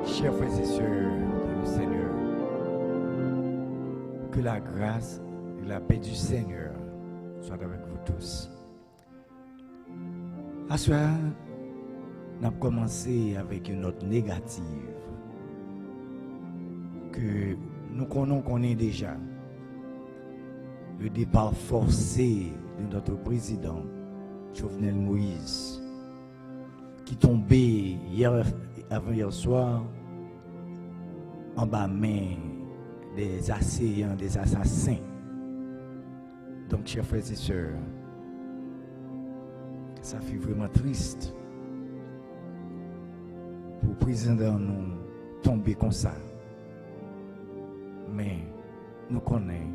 Chers frères et sœurs du Seigneur, que la grâce et la paix du Seigneur soient avec vous tous. À ce soir, nous avons commencé avec une note négative que nous connaissons déjà. Le départ forcé de notre président, Jovenel Moïse, qui tombait avant-hier soir en bas main des assaillants, des assassins. Donc, chers frères et sœurs, ça fait vraiment triste pour le président nous tomber comme ça. Mais nous connaissons,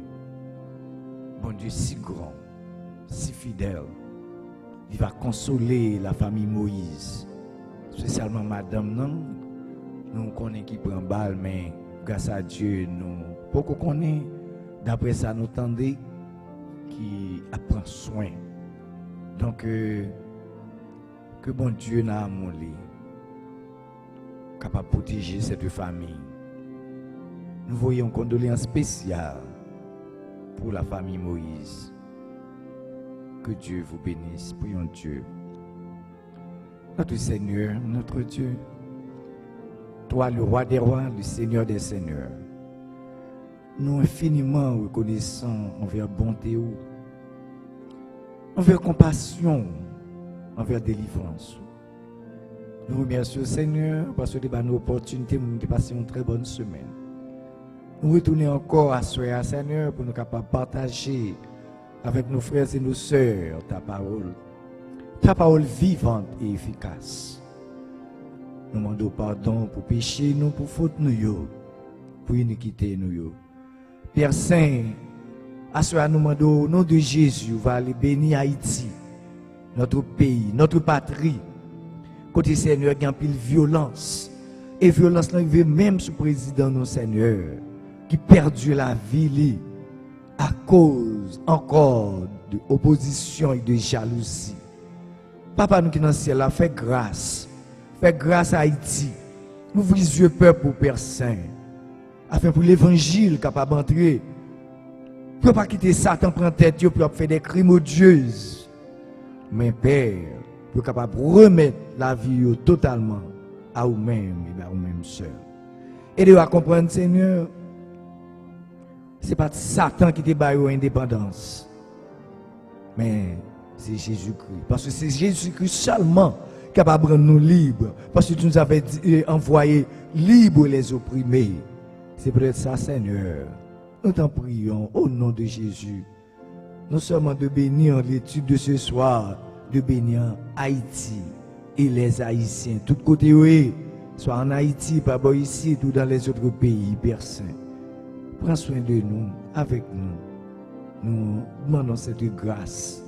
bon Dieu si grand, si fidèle, il va consoler la famille Moïse. Spécialement madame, non, nous connaissons qui prend balle, mais grâce à Dieu, nous beaucoup connaissons. D'après ça, nous tendez qui prend soin. Donc, que bon Dieu n'a amoulé, capable de protéger cette famille. Nous voyons une condoléance spéciale pour la famille Moïse. Que Dieu vous bénisse. Prions Dieu. Notre Seigneur, notre Dieu, toi le roi des rois, le Seigneur des seigneurs, nous infiniment reconnaissants envers bonté, envers compassion, envers délivrance. Nous remercions Seigneur parce que tu as nous l'opportunité de passer une très bonne semaine. Nous retournons encore à soi, Seigneur, pour nous capables de partager avec nos frères et nos sœurs ta parole vivante et efficace. Nous demandons pardon pour péché, nous pour faute nous, pour iniquité nous. Père Saint, à cela nous demandons au nom de Jésus, va aller bénir Haïti, notre pays, notre patrie. Côté Seigneur, il y a une pile violence. Et violence n'arrive même sur le président, nos Seigneur, qui perdu la vie à cause encore de opposition et de jalousie. Papa, nous qui dans le ciel, là, fais grâce à Haïti. Ouvre les yeux peuple pour Père Saint, afin pour l'évangile capable d'entrer. Pour pas quitter Satan prendre tête pour faire des crimes odieux. Mais Père, pour capable remettre la vie totalement à vous-même et à vous-même seul. Aidez-vous à comprendre, Seigneur, ce n'est pas Satan qui te baille indépendance, mais c'est Jésus-Christ. Parce que c'est Jésus-Christ seulement qui est capable de rendre nous libres. Parce que tu nous avais envoyé libres les opprimés. C'est peut-être ça, Seigneur. Nous t'en prions au nom de Jésus. Non seulement de bénir l'étude de ce soir, de bénir Haïti et les Haïtiens. Tout côté où est, soit en Haïti, pas ici, ou dans les autres pays, Père Saint. Prends soin de nous, avec nous. Nous demandons cette grâce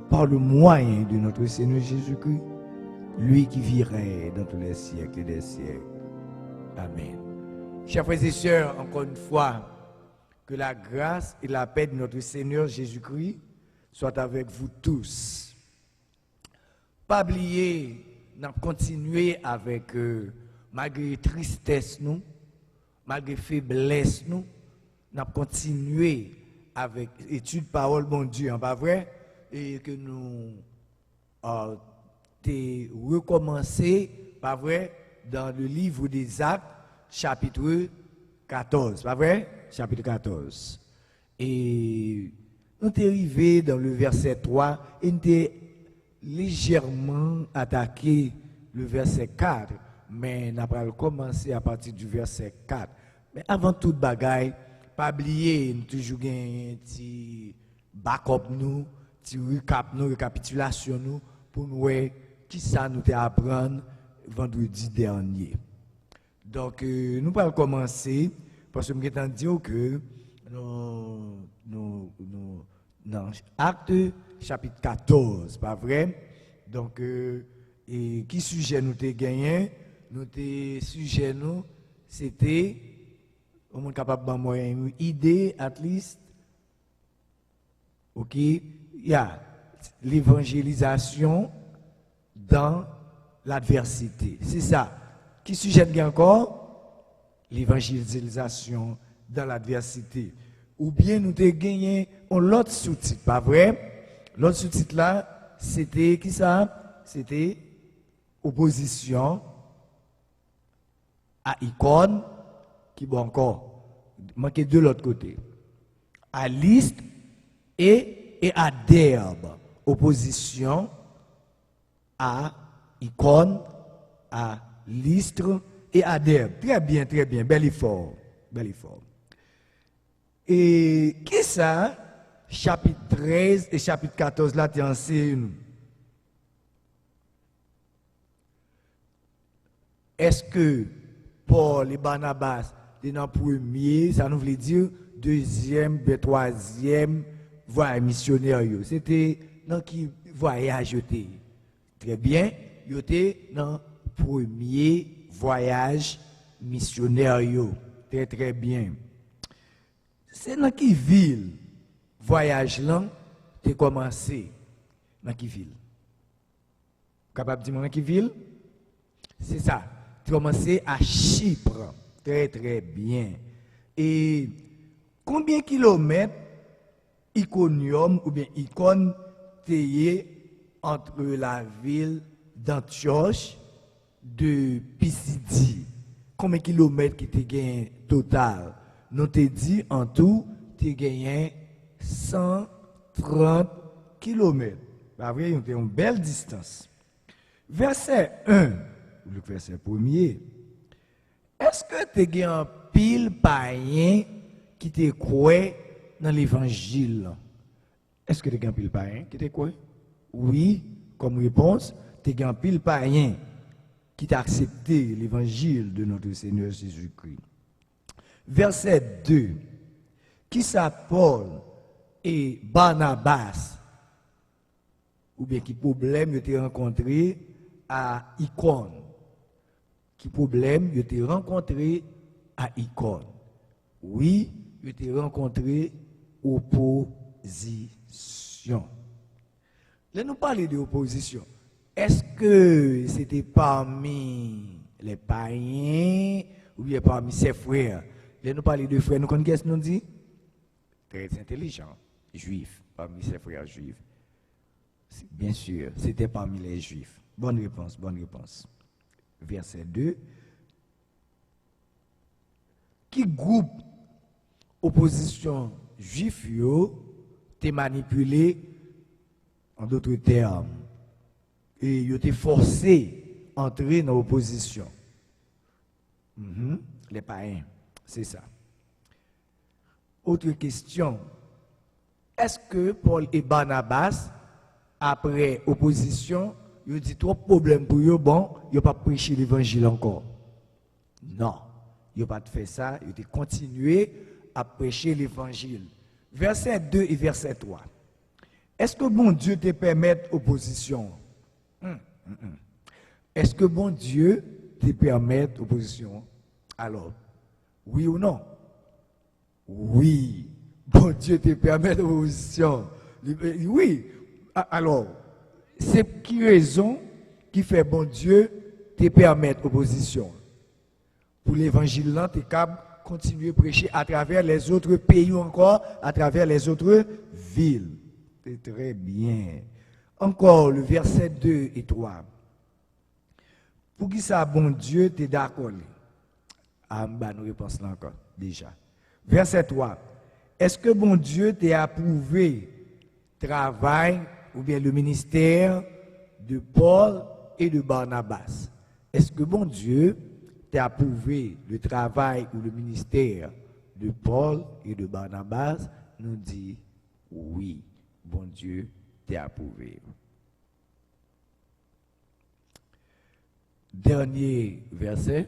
par le moyen de notre Seigneur Jésus-Christ, lui qui virait dans tous les siècles des siècles. Amen. Chers frères et sœurs, encore une fois, que la grâce et la paix de notre Seigneur Jésus-Christ soient avec vous tous. Pas oublier, nous continuer avec, malgré tristesse nous, malgré faiblesse nous continuer avec étude parole bon Dieu, pas vrai? Et que nous recommencer, pas vrai, dans le livre des Actes, chapitre 14, pas vrai? Chapitre 14. Et nous sommes arrivés dans le verset 3 et nous sommes légèrement attaqué le verset 4, mais nous allons commencer à partir du verset 4. Mais avant toute bagaille, pas oublier, nous toujours un petit backup nous, petit recap nous, récapitulation nous, pour nous voir qui ça nous a apprendre vendredi dernier. Donc, nous allons commencer, parce que nous avons dit que dans Acte chapitre 14, pas vrai? Donc, et qui sujet nous avons gagné? Sujet nous, c'était, on est capable d'avoir une idée, at least, ok? Il y a l'évangélisation dans l'adversité. C'est ça. Qui sujet encore? l'évangélisation dans l'adversité. Ou bien nous avons gagné l'autre sous-titre, pas vrai? L'autre sous-titre là, c'était qui ça? C'était opposition à icône, qui bon encore, manquait de l'autre côté. À liste et à derbe. Opposition à icône, à listre et à derbe. Très bien, bel effort. Et qui ça, chapitre 13 et chapitre 14 là, tu enseignes? Est-ce que Paul et Barnabas, c'est dans le premier, ça nous veut dire deuxième, troisième voyage missionnaire? C'était dans qui voyage? Très bien, ils étaient dans le premier voyage missionnaire. Très bien. C'est dans quelle ville voyage là t'es commencé? Dans quelle ville? Capable de dire dans quelle ville? C'est ça. Tu commencé à Chypre. Très bien. Et combien de kilomètres Iconium ou bien Icône t'es entre la ville d'Antioche de Pisidie? Combien de kilomètres qui t'es gagné total? Nous te dit en tout, tu as gagné 130 km. Bah vrai, c'est une belle distance. Verset 1, le verset 1er. Est-ce que tu as gagné un pile païen qui te croit dans l'évangile? Est-ce que tu as gagné un pile païen qui te croit? Oui, comme réponse, tu as gagné un pile païen qui t'a accepté l'évangile de notre Seigneur Jésus-Christ. Verset 2. Qui ça Paul et Barnabas, ou bien qui problème ils ont rencontré à Icône? Qui problème ils ont rencontré à Icône? Oui, ils ont rencontré opposition. Là, nous parlons de opposition. Est-ce que c'était parmi les païens ou bien parmi ses frères? Là, nous parlons de frères, nous connaissons qu'est-ce que nous dit? Très intelligent, juif, parmi ses frères juifs. Bien sûr, c'était parmi les juifs. Bonne réponse. Verset 2. Qui groupe opposition juif t'es manipulé, en d'autres termes, et ils étaient forcés à entrer dans l'opposition? Les païens, c'est ça. Autre question. Est-ce que Paul et Barnabas, après opposition, ils ont dit trop de problèmes pour eux, bon, ils n'ont pas prêché l'évangile encore? Non, ils n'ont pas fait ça, ils ont continué à prêcher l'évangile. Verset 2 et verset 3. Est-ce que bon Dieu te permet opposition? Est-ce que bon Dieu te permet opposition? Alors, oui ou non? Oui, bon Dieu te permet l'opposition. Oui, alors, c'est qui raison qui fait bon Dieu te permettre opposition? Pour l'évangile là, tu es capable de continuer à prêcher à travers les autres pays ou encore à travers les autres villes. C'est très bien. Encore le verset 2 et 3. Pour qui ça, bon Dieu, tu es d'accord? Nous réponse là encore, déjà. Verset 3. Est-ce que bon Dieu t'a approuvé travail ou bien le ministère de Paul et de Barnabas? Est-ce que bon Dieu t'a approuvé le travail ou le ministère de Paul et de Barnabas? Nous dit oui, bon Dieu t'a approuvé. Dernier verset,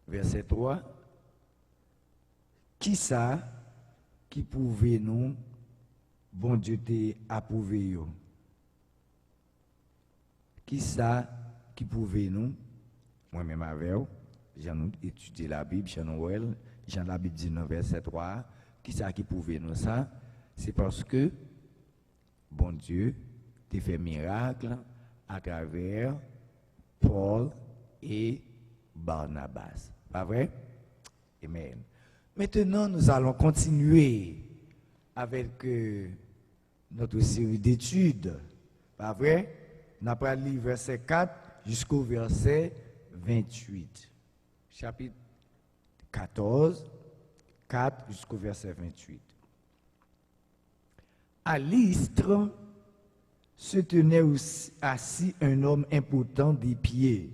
verset 3. Qui ça qui pouvait nous, bon Dieu t'a approuvé? Qui ça qui pouvait nous, moi-même avec vous, j'ai étudié la Bible, Jean la Bible dit dans verset 3, qui ça qui pouvait nous ça? C'est parce que bon Dieu t'a fait miracle à travers Paul et Barnabas. Pas vrai? Amen. Maintenant, nous allons continuer avec notre série d'études. Pas vrai? On a pas lu verset 4 jusqu'au verset 28. Chapitre 14, 4 jusqu'au verset 28. À l'Istre se tenait aussi assis un homme impotent des pieds,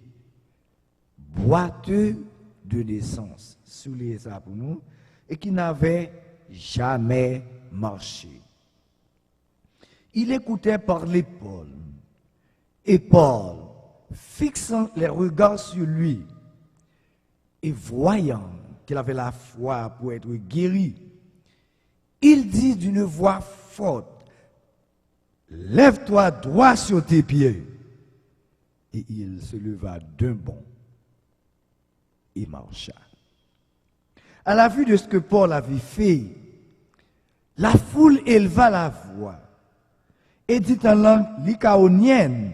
boiteux de naissance, soulignez ça pour nous, et qui n'avait jamais marché. Il écoutait parler Paul, et Paul, fixant les regards sur lui, et voyant qu'il avait la foi pour être guéri, il dit d'une voix forte, « Lève-toi droit sur tes pieds. » Et il se leva d'un bond et marcha. À la vue de ce que Paul avait fait, la foule éleva la voix et dit en langue lycaonienne,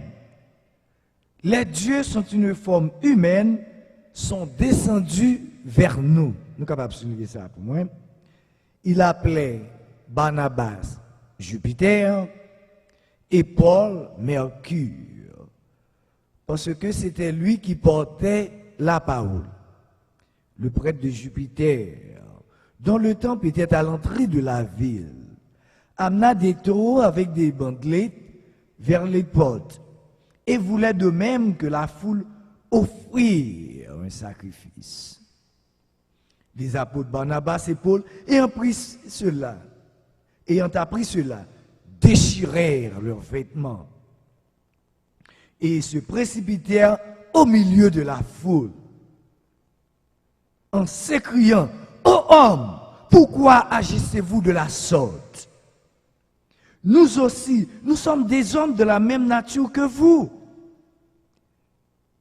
« Les dieux sont une forme humaine, sont descendus vers nous. » Nous sommes capables de souligner ça pour moi. Il appelait Barnabas Jupiter et Paul Mercure, parce que c'était lui qui portait la parole. Le prêtre de Jupiter, dont le temple était à l'entrée de la ville, amena des taureaux avec des bandelettes vers les portes et voulait de même que la foule offrir un sacrifice. Les apôtres Barnabas et Paul, ayant appris cela, déchirèrent leurs vêtements et se précipitèrent au milieu de la foule en s'écriant, « Ô hommes, pourquoi agissez-vous de la sorte? Nous aussi, nous sommes des hommes de la même nature que vous.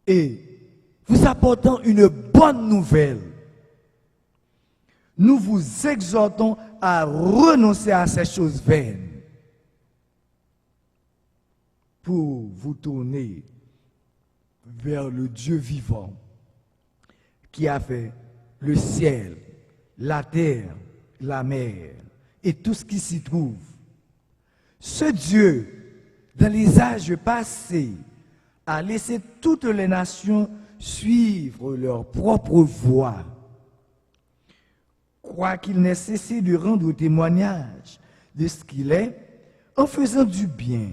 Et vous apportons une bonne nouvelle. Nous vous exhortons à renoncer à ces choses vaines pour vous tourner vers le Dieu vivant qui a fait le ciel, la terre, la mer et tout ce qui s'y trouve. Ce Dieu, dans les âges passés, a laissé toutes les nations suivre leur propre voie. Quoiqu'il n'ait cessé de rendre témoignage de ce qu'il est, en faisant du bien,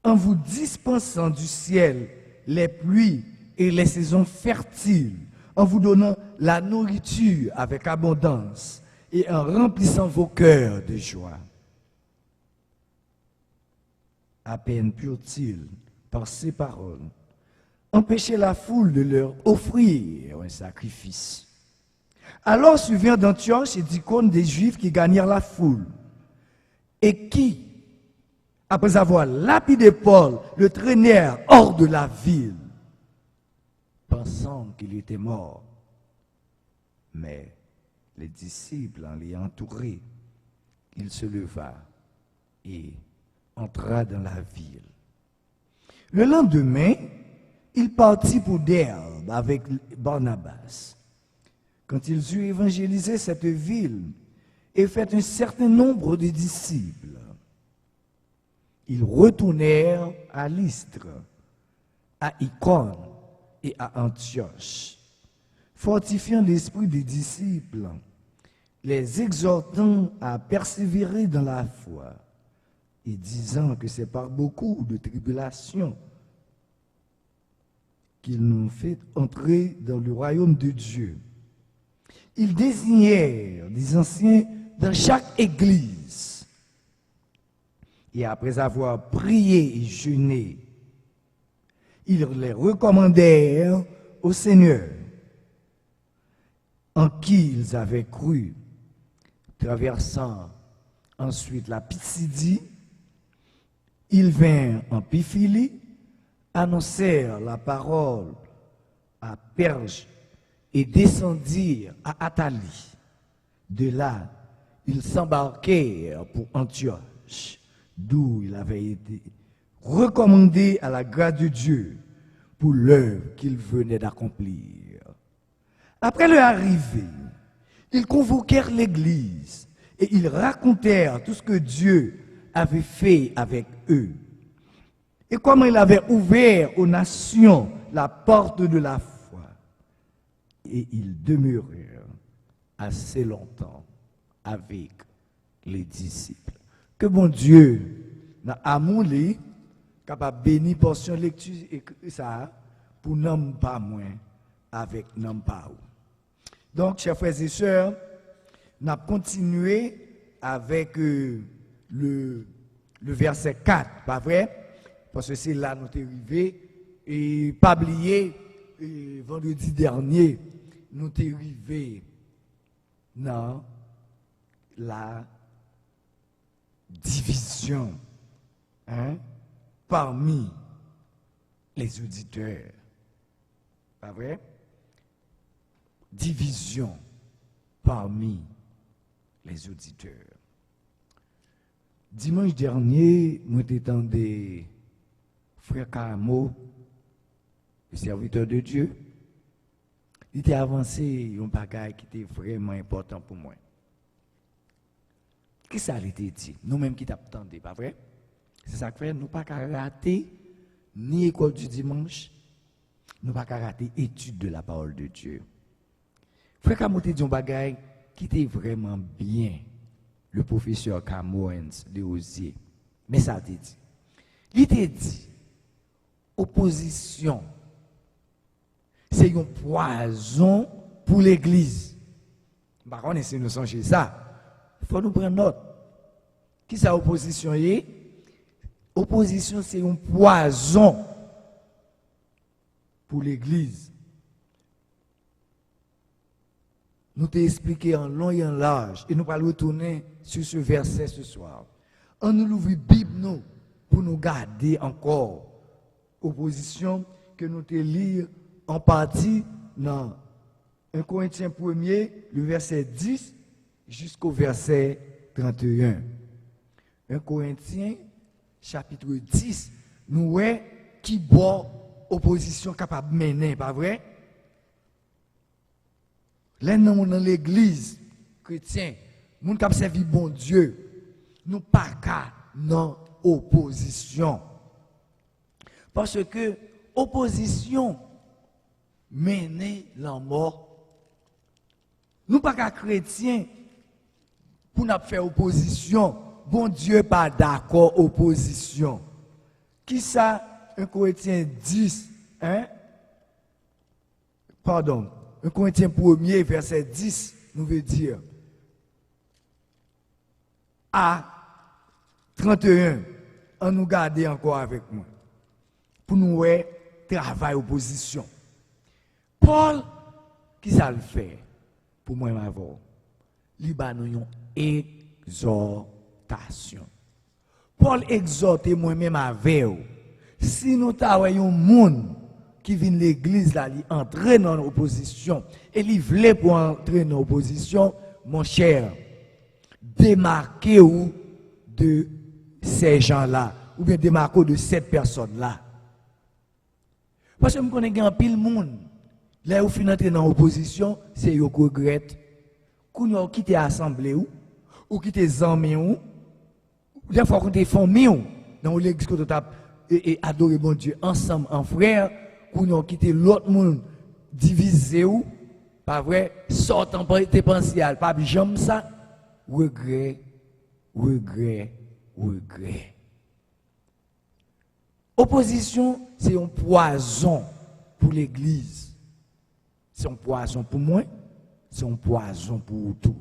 en vous dispensant du ciel les pluies et les saisons fertiles, en vous donnant la nourriture avec abondance et en remplissant vos cœurs de joie. À peine purent-ils, par ces paroles, empêcher la foule de leur offrir un sacrifice. Alors survinrent d'Antioche et d'Icône des Juifs qui gagnèrent la foule et qui, après avoir lapidé Paul, le traînèrent hors de la ville, pensant qu'il était mort. Mais les disciples en l'ayant entouré, il se leva et entra dans la ville. Le lendemain, il partit pour Derbe avec Barnabas. Quand ils eurent évangélisé cette ville et fait un certain nombre de disciples, ils retournèrent à Lystre, à Icône et à Antioche, fortifiant l'esprit des disciples, les exhortant à persévérer dans la foi et disant que c'est par beaucoup de tribulations qu'ils nous fait entrer dans le royaume de Dieu. Ils désignèrent des anciens dans chaque église. Et après avoir prié et jeûné, ils les recommandèrent au Seigneur, en qui ils avaient cru, traversant ensuite la Pisidie. Ils vinrent en Pamphylie, annoncèrent la parole à Perge et descendirent à Attalie. De là, ils s'embarquèrent pour Antioche, d'où il avait été recommandé à la grâce de Dieu pour l'œuvre qu'il venait d'accomplir. Après leur arrivée, ils convoquèrent l'église et ils racontèrent tout ce que Dieu avait fait avec eux et comment il avait ouvert aux nations la porte de la foi. Et ils demeurèrent assez longtemps avec les disciples. Que bon Dieu n'a amoulé, capable de bénir portion lecture et ça pour n'en pas moins avec n'en pas. Donc, chers frères et sœurs, nous avons continué avec le verset 4, pas vrai? Parce que c'est là nous sommes arrivés. Et pas oublier, vendredi dernier, nous sommes arrivés dans la division parmi les auditeurs. Pas vrai? Division parmi les auditeurs. Dimanche dernier, nous étions des frères Caramo, le serviteur de Dieu. Il était avancé un bagage qui était vraiment important pour moi. Qu'est-ce que ça a été dit? Nous-mêmes qui t'attendons, pas vrai? C'est ça que fait, nous ne pouvons pas rater ni l'école du dimanche, nous ne pouvons pas rater l'étude de la parole de Dieu. Frère Camo te dit un bagage qui était vraiment bien, le professeur Camoens de Osier. Mais ça te dit. Il te dit, opposition, c'est un poison pour l'église. Par contre, si nous songeons ça, il faut nous prendre note. Qui ça opposition est? Opposition, c'est un poison pour l'église. Nous t'ai expliqué en long et en large, et nous allons retourner sur ce verset ce soir. On nous ouvre la Bible nous, pour nous garder encore opposition que nous te lire en partie dans 1 Corinthiens 1er, le verset 10 jusqu'au verset 31. 1 Corinthiens chapitre 10, nous voyons qui boit opposition capable de mener, pas vrai? Les gens dans l'église chrétienne, les gens qui servent bon Dieu, nous pas qu'à dans opposition. Parce que opposition mène la mort. Nous pas qu'à chrétiens pour nous faire opposition. Bon Dieu pas d'accord opposition. Qui ça 1 Corinthiens 10 pardon 1 Corinthiens 1er verset 10 nous veut dire à 31 on nous garder encore avec moi pour nous travail opposition. Paul qui ça le fait pour moi m'avoir li ba nous une exhortation. Paul exhorte moi-même avec vous. Si nous avons un monde qui vient de l'église là, il entre dans l'opposition et il voulait pour entrer dans l'opposition, mon cher, démarquez-vous de ces gens-là, ou bien démarquez-vous de cette personne-là. Parce que je connais un pile monde, là où vous entrez dans l'opposition, c'est eux qui regrettent. Quand vous quittez l'assemblée ou quittez les amis, des fois quand vous êtes famille, dans l'église que vous et adorer bon Dieu ensemble en frère, qu'on a quitté l'autre monde divisé ou pas vrai sortant par tes pensées pas jamais ça regret. Opposition c'est un poison pour l'église, c'est un poison pour moi, c'est un poison pour tout.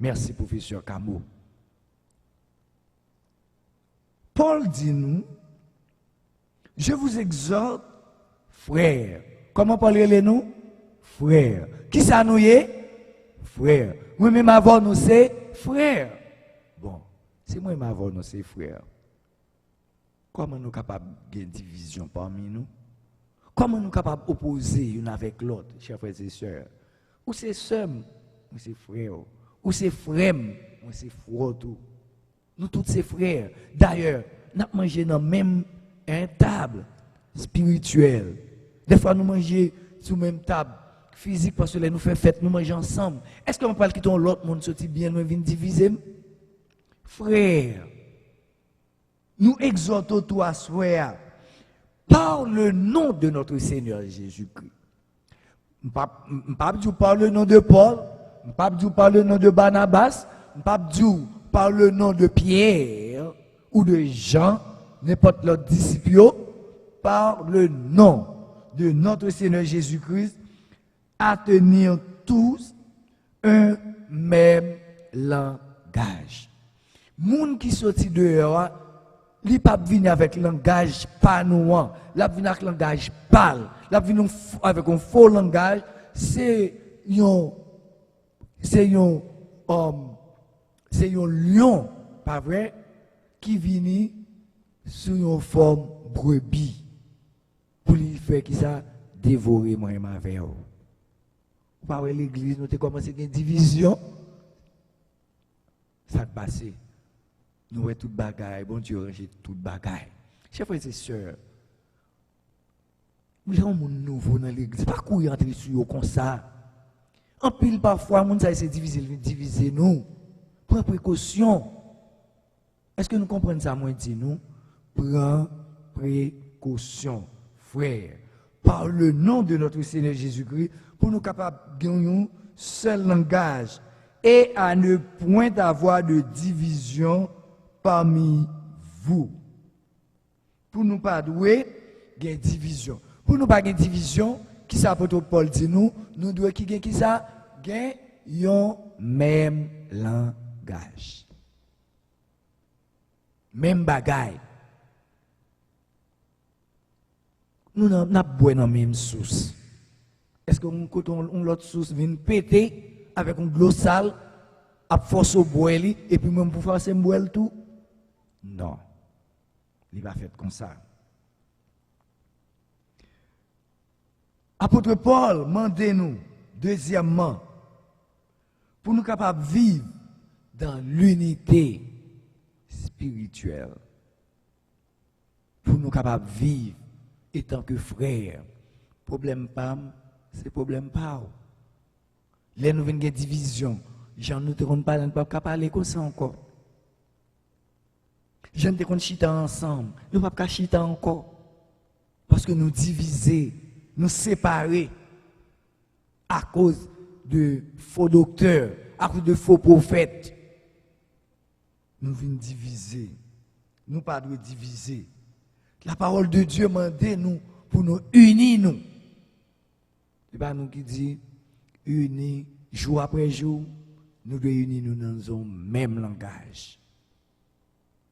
Merci professeur Camo. Paul dit nous, je vous exhorte, frères. Comment parlez-nous? Frères. Qui ça nous est? Frères. Moi-même avant nous c'est frères. Bon, c'est moi-même avant nous c'est frères. Comment nous sommes capables de division parmi nous? Comment nous sommes capables d'opposer l'un avec l'autre, chers frères et sœurs? Ou c'est sœur, ou c'est frère. Ou c'est frère, ou c'est frère tout. Nous tous ces frères. D'ailleurs, nous mangeons dans la même table spirituelle. Des fois, nous mangeons sur la même table physique parce que nous faisons fête, nous mangeons ensemble. Est-ce qu'on parle quitter l'autre monde sorti bien, nous venons diviser? Frère, nous exhortons toi, frère, par le nom de notre Seigneur Jésus-Christ. Je ne pas dire par le nom de Paul, je ne pas dire par le nom de Barnabas, je ne pas dire par le nom de Pierre ou de Jean, n'importe l'autre disciple, par le nom de notre Seigneur Jésus-Christ, à tenir tous un même langage. Moun qui sorti dehors, li pas venir avec langage panouant, la venir avec langage pâle, la venir avec un faux langage, c'est un lion, pas vrai, qui vient sous une forme brebis pour lui faire qui ça dévorer moi et ma vie. Par l'église, nous avons commencé une division. Ça qui passe. Nous avons toute bagaille. Bon Dieu, ranger toute bagaille. Chers frères et sœurs, nous avons un nouveau dans l'église. Pas courir entrer sur eux comme ça. En pile, parfois, nous avons essayé de diviser nous. Prends précaution. Est-ce que nous comprenons ça, moi, dit nous? Prends précaution, frère. Par le nom de notre Seigneur Jésus-Christ, pour nous capables de gagner un seul langage et à ne point avoir de division parmi vous. Pour nous pas douer, il y a division. Pour nous pas de division, qui ça l'apôtre Paul dit nous devons qui ça? Un même langage. Même bagaille. Nous n'avons pas dans la même source. Est-ce qu'on l'autre source vient péter avec un glossal à force au bois et puis même pour faire ce bois tout? Non. Il va faire comme ça. Apôtre Paul, mandez-nous, deuxièmement, pour nous capables de vivre dans l'unité spirituelle. Pour nous capables de vivre étant que frères. Problème pas, c'est problème pas. Là, nous venons de division. Jean nous ne pas parler comme ça encore. Jean ne pas chita ensemble. Nous ne pouvons pas chita encore. Parce que nous diviser, nous séparer à cause de faux docteurs, à cause de faux prophètes. Nous venons diviser. Nous ne pas diviser. La parole de Dieu demande nous pour nous unir nous. C'est pas nous qui dit unis jour après jour, nous devons unir nous dans un même langage,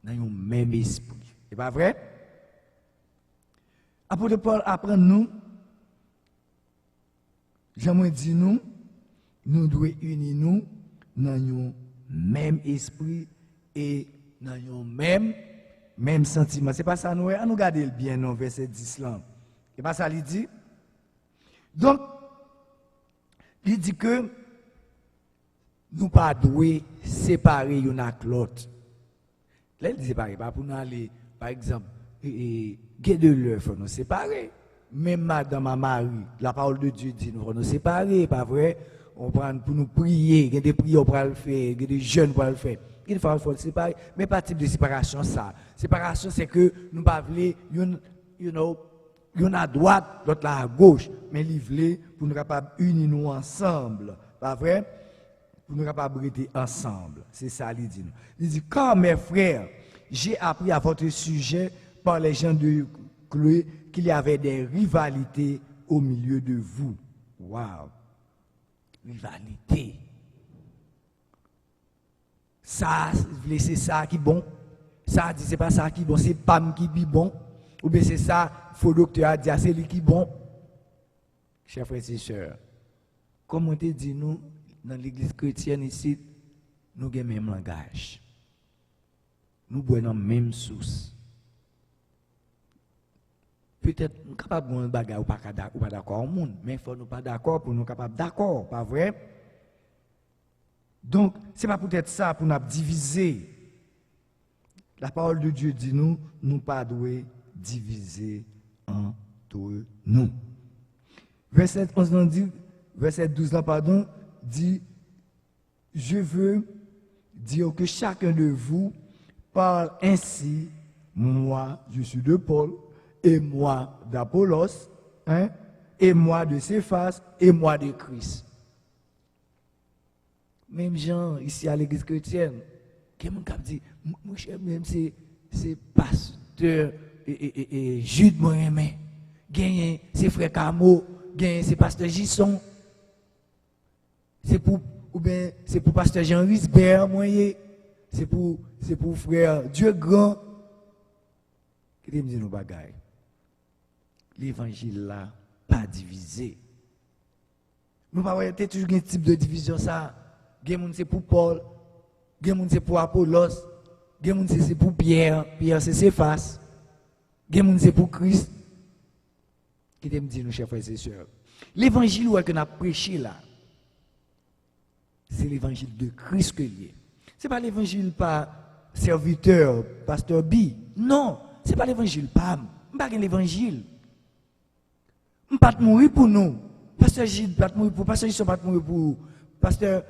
dans un même esprit. C'est pas vrai? Apôtre Paul apprend nous, j'aimerais dire nous devons unir nous dans un même esprit et dans un même sentiment. C'est pas ça nous regardons bien dans verset 10 là. C'est pas ça qu'il dit. Donc il dit que nous pas doués séparer l'un avec l'autre. Là il dit séparer pas pour nous aller par exemple gué de l'œuf faut nous séparer. Même madame Marie, la parole de Dieu dit nous faut nous séparer, pas vrai? On prend pour nous prier, il y a des prières pour le faire, il y a des jeûnes pour le faire. Il faut le séparer, mais pas type de séparation ça. Séparation c'est que nous pas voulons une à droite, l'autre à gauche, mais livrer pour nous capables unir nous ensemble, pas vrai? Pour nous capables rester ensemble. C'est ça qu'il dit. Il dit quand mes frères, j'ai appris à votre sujet par les gens de Chloé qu'il y avait des rivalités au milieu de vous. Waouh! Rivalité. Ça, c'est ça qui est bon. Ça dit c'est pas ça qui est bon, c'est Pam qui est bon. Ou bien c'est ça, faux docteur a dit c'est lui qui est bon. Chers frères et sœurs, comme on te dit nous, dans l'église chrétienne ici, nous avons le même langage. Nous boivons dans la même source. Peut-être nous sommes capables de faire un bagage ou pas d'accord au monde, mais il faut nous pas d'accord pour nous capables d'accord, pas vrai? Donc, ce n'est pas peut-être ça pour nous diviser. La parole de Dieu dit nous ne pas doués diviser entre nous. Verset 11 nous dit, verset 12 là, pardon, dit, je veux dire que chacun de vous parle ainsi, moi je suis de Paul, et moi d'Apollos, hein, et moi de Céphas, et moi de Christ. Même gens ici à l'église chrétienne, qui m'ont dit, mon cher, même c'est pasteur et Jude Mohamed, gagné c'est frère Camo, gagné c'est pasteur Gisson, c'est pour ou bien c'est pour pasteur Jean Risbert, c'est pour frère Dieu grand. Qui me dit nous bagaille. L'évangile là pas divisé. Nous pas voir toujours un type de division ça. Gen c'est pour Paul, gen c'est pour Apollos, gen c'est pour Pierre, Pierre c'est Céphas. Gen c'est pour Christ. Qui me dit nous chers frères et sœurs. L'évangile que nous avons prêché là, c'est l'évangile de Christ que lié. Ce n'est pas l'évangile par serviteur, pasteur B. Non, ce n'est pas l'évangile par je pas l'évangile. Je ne pas mourir pour nous. Pasteur Gilles pas mourir pour pasteur Gilles pas mourir pour pasteur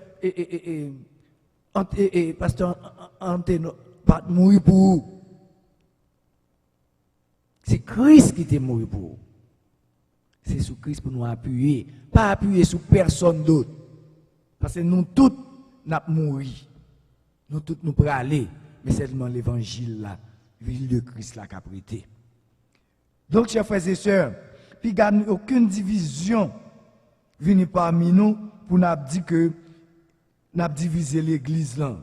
pasteur Anteno pas mourir pour. C'est Christ qui est mort pour. C'est sur Christ pour nous appuyer, pas appuyer sur personne d'autre. Parce que nous tous nous mouru. Nous tous nous pourrons aller, mais c'est seulement l'évangile là, l'évangile de Christ là qui a prêté. Donc, chers frères et sœurs, il n'y a aucune division venue parmi nous pour nous dire que nous avons divisé l'église là.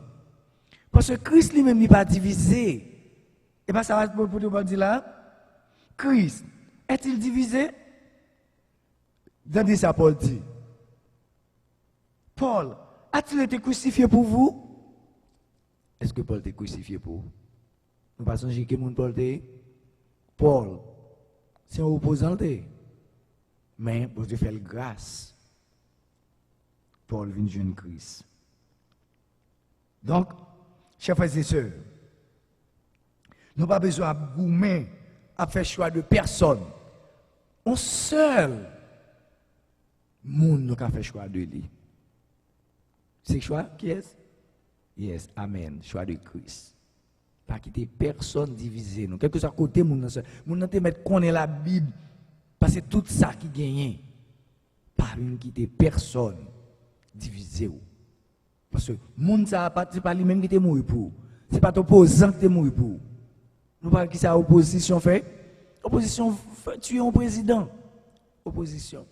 Parce que Christ lui-même n'est pas divisé. Et bien, ça va pour vous dire là, Christ, est-il divisé? Dans ça, Paul dit. Paul, a-t-il été crucifié pour vous? Est-ce que Paul était crucifié pour vous? Nous passons chez qui Paul était? Paul, c'est un opposant. Mais pour Dieu faire grâce, Paul vient de Christ. Donc, chers frères et sœurs, nous n'avons pas besoin de goumer, à faire choix de personne. On seul, monde nous a fait choix de lui. C'est choix qui est? Yes, amen. Choix de Christ. Pas quitter personne divisé. Nous, quel que soit côté, nous te mettre connaître la Bible. Parce que tout ça qui gagne, pas une quitter personne divisé. Parce que monde ça c'est pas lui-même qui est mort pour. C'est pas opposant qui est mort pour. Nous parlons qui ça opposition fait? Opposition fait tuer un président. Opposition.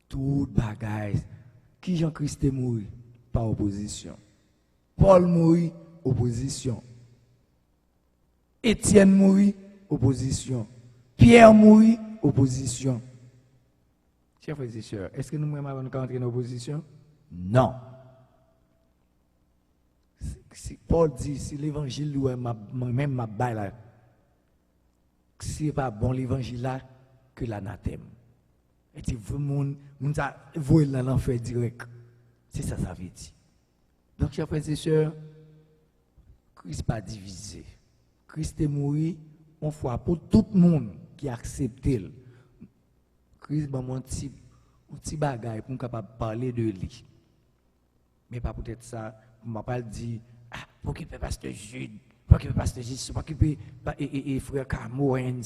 Tout bagaille. Qui Jean-Christ est mort? Par opposition. Paul mourit, opposition. Étienne mourit, opposition. Pierre mourit, opposition. Chers frères et sœurs, est-ce que nous-mêmes avons entrer dans l'opposition? Non. Si Paul dit, si l'évangile moi-même m'a bail là, c'est pas bon l'évangile là que l'anathème. Et si vous moun ça voyez dans l'enfer direct. C'est ça ça veut dire. Donc chers frères et sœurs, Christ pas divisé. Christ est mort une fois pour tout le monde qui accepte. Christ ba mon petit bagage pour capable parler de lui. Mais pas peut-être ça, on m'a pas dit pour qu'il peut pasteur Jude, pour qu'il peut pasteur Jésus, pour qu'il peut et frère Camoens,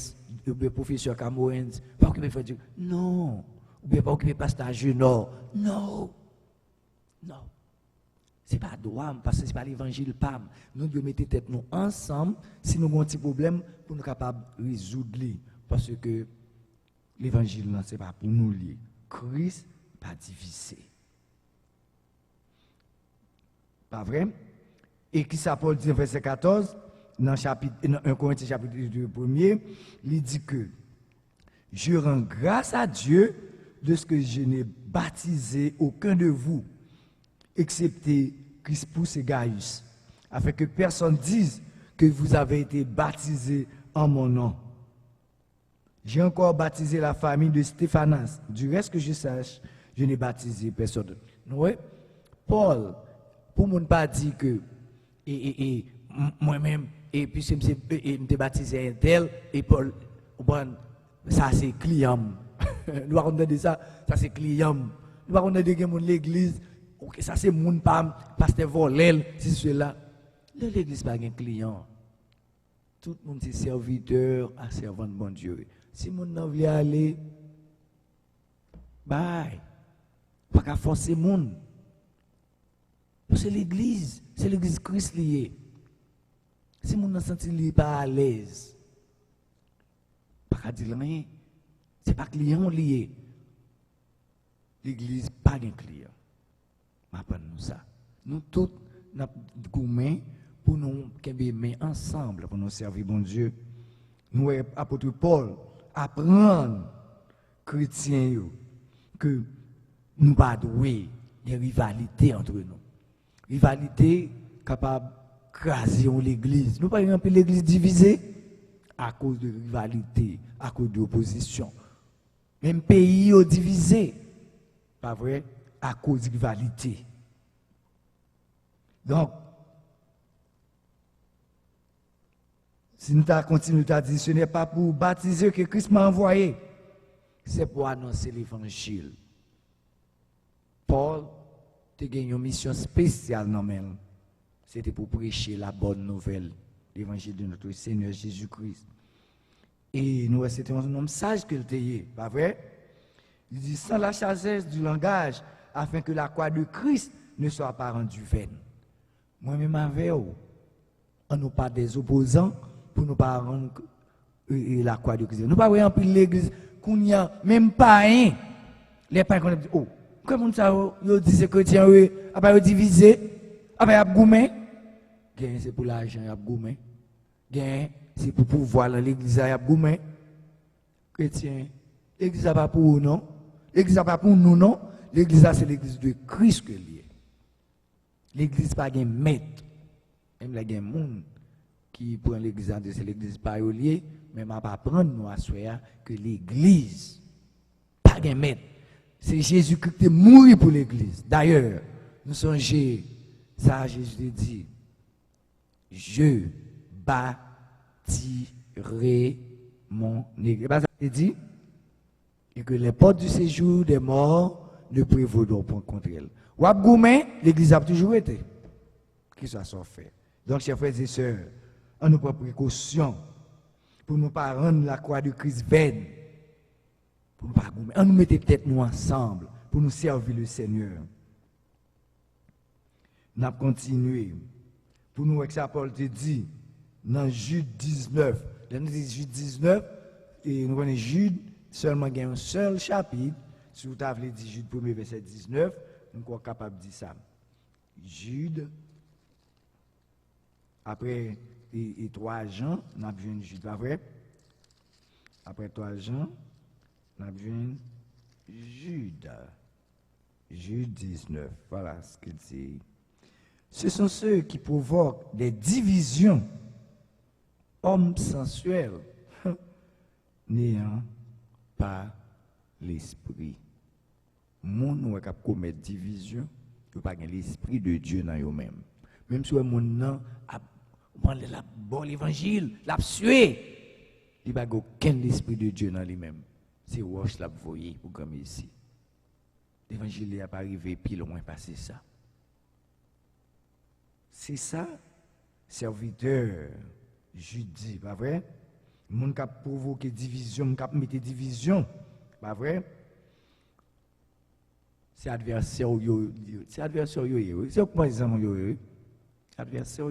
le professeur Camoens, pour qu'il peut faire non, ou bien pour qu'il peut pasteur Junor. Non. Non. C'est pas droit parce que c'est pas l'évangile PAM. Nous devons mettre tête nous ensemble si nous avons un petit problème pour nous capables de résoudre parce que l'évangile là c'est pas pour nous lier. Christ pas divisé. Pas vrai? Et qui ça Paul dit verset 14 dans 1 Corinthiens chapitre 1er, il dit que je rends grâce à Dieu de ce que je n'ai baptisé aucun de vous excepté Crispus et Gaius, afin que personne dise que vous avez été baptisés en mon nom. J'ai encore baptisé la famille de Stéphanas. Du reste que je sache, je n'ai baptisé personne. Oui? Paul, pour ne pas dire que moi-même, et puis je me baptisé un tel, et Paul, ça c'est client. Nous pas entendre ça, ça c'est client. Nous pas entendre que mon l'église, OK, ça c'est mon pam, pasteur volel, c'est cela. L'église pas un client. Tout le monde c'est serviteur à servant de bon Dieu. Si mon n'a veut aller bye. Pas qu'à forcer monde. C'est l'église Christ lié. Si mon n'a senti li pas à l'aise. Pas qu'à dire rien. C'est pas client lié. L'église pas un client. M'apprendre nous ça. Nous tous n'a goumé pour nous main ensemble pour nous servir bon Dieu. Nous apôtre Paul apprendre chrétiens que nous pas doué des rivalités entre nous. Rivalité capable craser l'église. Nous pas exemple l'église divisée à cause de rivalité, à cause d'opposition. Même pays est divisé, pas vrai, à cause de rivalité. Donc, si nous continuons à dire, ce n'est pas pour baptiser que Christ m'a envoyé, c'est pour annoncer l'évangile. Paul a gagné une mission spéciale dans même. C'était pour prêcher la bonne nouvelle, l'évangile de notre Seigneur Jésus-Christ. Et nous, c'était un homme sage qu'il était, pas vrai? Il dit, sans la sagesse du langage, afin que la croix de Christ ne soit pas rendue vaine. Moi-même avec vous, on nous pas des opposants pour nous pas rendre la croix de Christ. Nous pas voyons plus l'église qu'on n'y a même pas un. Les pères qu'on dit, oh, comment ça, ils disent que chrétiens, après ils divisé, après ils goumé. C'est pour l'argent, ils goumé. C'est pour pouvoir dans l'église, ils goumé. Chrétiens, l'église n'est pas pour nous, non. L'église n'est pas pour nous, non. L'église, c'est l'église de Christ que lié. L'église pas un maître. Même là, il y a un monde qui prend l'église, c'est l'église pas lié, mais m'a pas prendre nous à souhaiter que l'église pas un maître. C'est Jésus-Christ qui est mort pour l'église. D'ailleurs, nous songez, ça Jésus dit, je bâtirai mon église. Il dit, et que les portes du séjour des morts ne prévaudront point contre elle. Ou à Goumé, l'église a toujours été. Qui ça soit fait. Donc, chers frères et sœurs, on nous prend précaution pour ne pas rendre la croix de Christ vaine. Pour nous pas Goumé. On nous mette peut-être nous ensemble pour nous servir le Seigneur. Nous avons continué. Pour nous, avec ça, Paul te dit, dans Jude 19, dans Jude 19, et nous connaissons Jude, seulement il y a un seul chapitre, si vous avez dit Jude 1er verset 19, nous sommes capables de dire ça. Jude, après et 3 Jean, nous avons vu Jude, pas vrai? Après 3 Jean, nous avons vu Jude. Jude 19, voilà ce qu'il dit. Ce sont ceux qui provoquent des divisions, hommes sensuels, n'ayant pas l'esprit. Mon ou cap commettre division, il pas l'esprit de Dieu dans eux-mêmes. Même si mon nom a prendre la bonne évangile, l'a sué, il pas aucun esprit de Dieu dans lui-même. C'est roche l'a voyé pour comme ici. L'évangile n'est pas arrivé puis loin passer ça. C'est ça, serviteur, Jude, pas vrai? Moun qui a provoqué division, qui a mis division, pas vrai? C'est adversaire, c'est adversaire, c'est comment ils ont adversaire,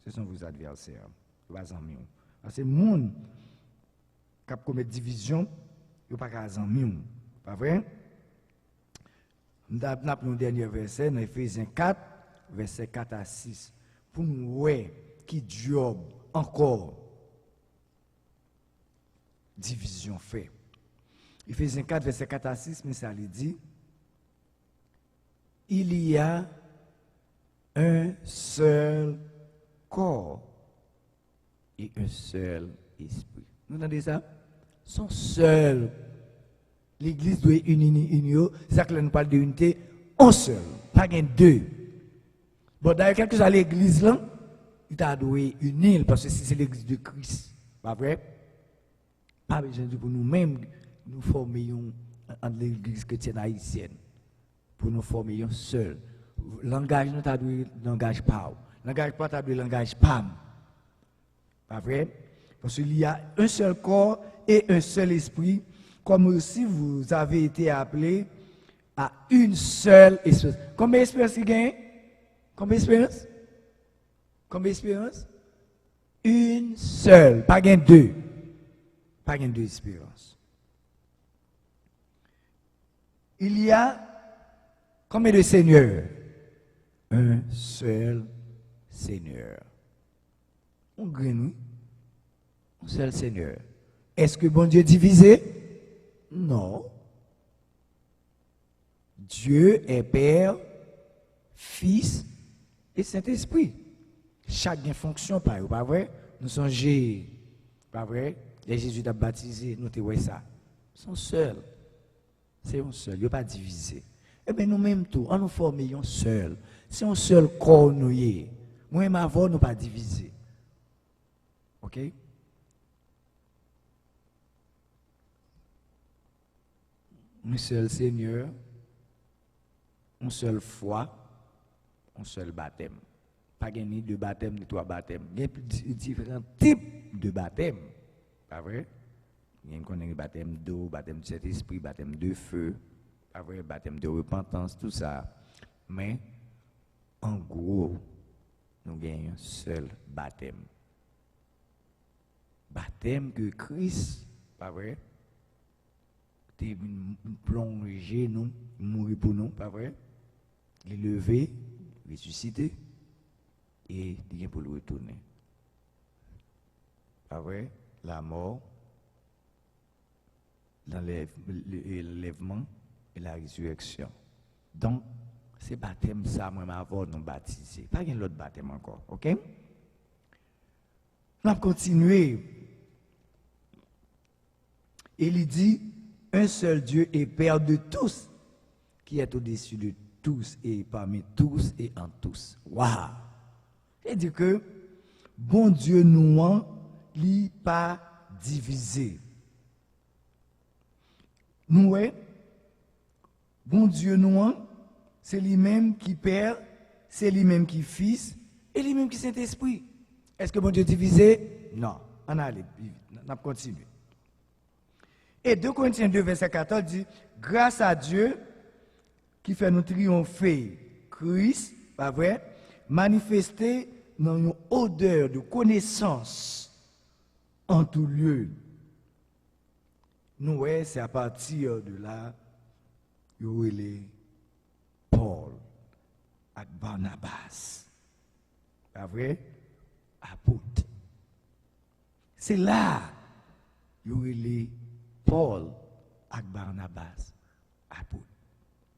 ce sont vos adversaires, vos amis. C'est moun qui a commis division, il n'y a pas d'amis, pas vrai? Nous avons un dernier verset dans Ephésiens 4, verset 4 à 6, pour nous voir qui Job encore division fait. Ephésiens 4, verset 4 à 6, mais ça lui dit, il y a un seul corps et un seul esprit. Vous entendez ça? Son seul. L'église doit être unie. C'est ça que nous parlons d'unité. Un seul. Pas deux. Bon, d'ailleurs, quelque chose à l'église là, il t'a doué unir parce que c'est l'église de Christ. Pas vrai? Pas besoin de pour nous-mêmes, nous former en l'église chrétienne haïtienne. Pour nous former un seul. Langage, nous avons langage PAO. Langage PAO, nous avons langage PAM. Pas vrai? Parce qu'il y a un seul corps et un seul esprit, comme aussi vous avez été appelés à une seule espérance. Combien d'espérance il gagne? Combien d'espérance? Combien d'espérance? Une seule, pas gain deux. Pas gain deux espérances. Il y a combien de seigneurs? Un seul Seigneur. On gagne, un seul Seigneur. Est-ce que bon Dieu est divisé? Non. Dieu est Père, Fils et Saint-Esprit. Chaque fonction par eux, pas vrai? Nous sommes, pas vrai? Les Jésus t'a baptisé, nous te voyons ça. Ils sont seuls. C'est un seul, ils ne pas divisé. Eh bien, nous-mêmes tout, on nous forme un seul. C'est un seul corps nous y est. Moi-même avant, nous pas divisé. OK? Un seul Seigneur, une seule foi, un seul baptême. Pas ni deux baptêmes, ni trois baptêmes. Il y a différents types de baptêmes. Pas vrai? Il y a un baptême d'eau, baptême de Saint-Esprit, baptême de feu, pas vrai? Baptême de repentance, tout ça. Mais, en gros, nous avons un seul baptême. Baptême que Christ, pas vrai? T'es plongé nous, mourir pour nous, pas vrai? Il est levé, ressuscité, et il est pour le retourner. Pas vrai? La mort, l'enlèvement et la résurrection. Donc, c'est baptême ça, moi, avant nous baptiser. Pas qu'il y ait l'autre baptême encore, ok? On va continuer. Il dit, un seul Dieu est Père de tous, qui est au-dessus de tous et parmi tous et en tous. Waouh! C'est-à-dire que, bon Dieu nous n'est pas divisé. Nous, bon Dieu nous, c'est lui-même qui Père, c'est lui-même qui Fils, et lui-même qui Saint-Esprit. Est-ce que bon Dieu est divisé? Non. On allait, on continue. Et 2 Corinthiens 2, verset 14 dit, grâce à Dieu qui fait nous triompher Christ, pas vrai, manifesté dans une odeur de connaissance en tout lieu. Nous, c'est à partir de là, il y a les Paul et Barnabas. Pas vrai? Apôtre. C'est là, il y a les Paul et Barnabas. Apôtre.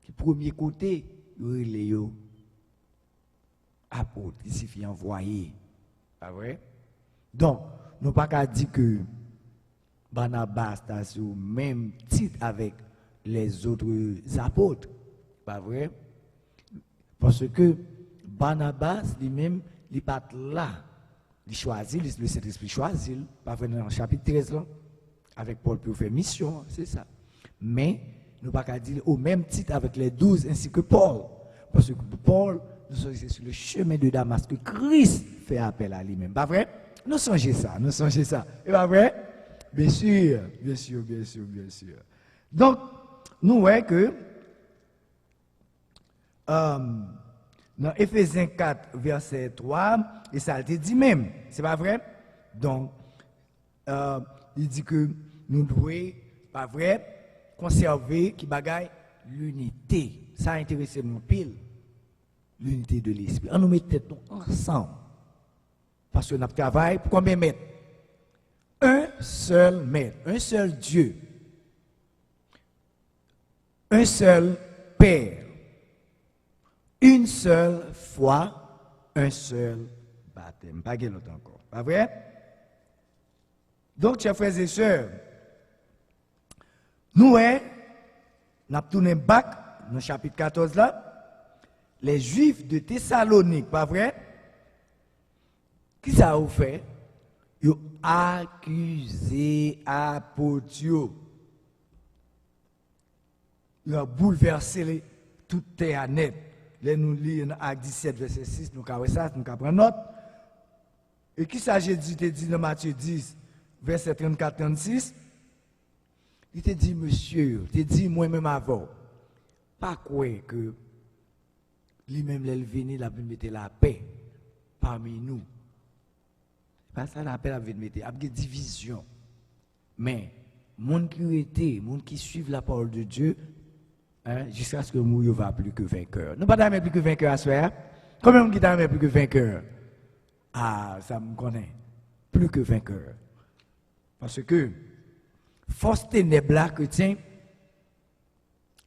Le premier côté, il y a les apôtres, qui signifie envoyé. Pas vrai? Donc, nous ne pouvons pas dire que Barnabas est sur le même titre avec les autres apôtres. Pas vrai? Parce que Barnabas lui-même, il n'est pas là. Il choisit, le Saint-Esprit choisit, pas vrai dans le chapitre 13, là, avec Paul pour faire mission, c'est ça. Mais nous ne pouvons pas dire au même titre avec les 12 ainsi que Paul. Parce que Paul, nous sommes sur le chemin de Damas que Christ fait appel à lui-même. Pas vrai? Nous songez ça, nous songez ça. Et pas vrai? Bien sûr, bien sûr, bien sûr, bien sûr. Donc, nous voyons que dans Éphésiens 4, verset 3, et ça a été dit même, c'est pas vrai? Donc, il dit que nous devons, pas vrai, conserver qui bagaille l'unité. Ça a intéressé mon pile, l'unité de l'esprit. On nous met tête ensemble. Parce que notre travail, pour combien de maîtres? Un seul maître, un seul Dieu, un seul Père, une seule foi, un seul baptême. Pas qu'il autre encore. Pas vrai? Donc, chers frères et sœurs, nous, nous avons tourné back dans le chapitre 14 là, les Juifs de Thessalonique, pas vrai? Qui ça a fait? Ils ont accusé apôtres. il a bouleversé toute terre net. Là, nous lisons Acte 17, verset 6, nous avons ça, nous avons note. Et qui ça, Jésus te dit dans Matthieu 10, verset 34-36? Il te dit, monsieur, il te dit moi-même avant, pas quoi que lui-même, il est venu, il a mettre la paix parmi nous. Pas ça, la paix, il a mettre, il y a des divisions. Mais, monde qui était, monde qui suivent la parole de Dieu, hein, jusqu'à ce que nous ne va plus que vainqueur. Nous ne pas plus que vainqueur à soi. Combien de gens qui plus que vainqueur? Ah, ça me connaît. Plus que vainqueur. Parce que, force ténèbres là, chrétien,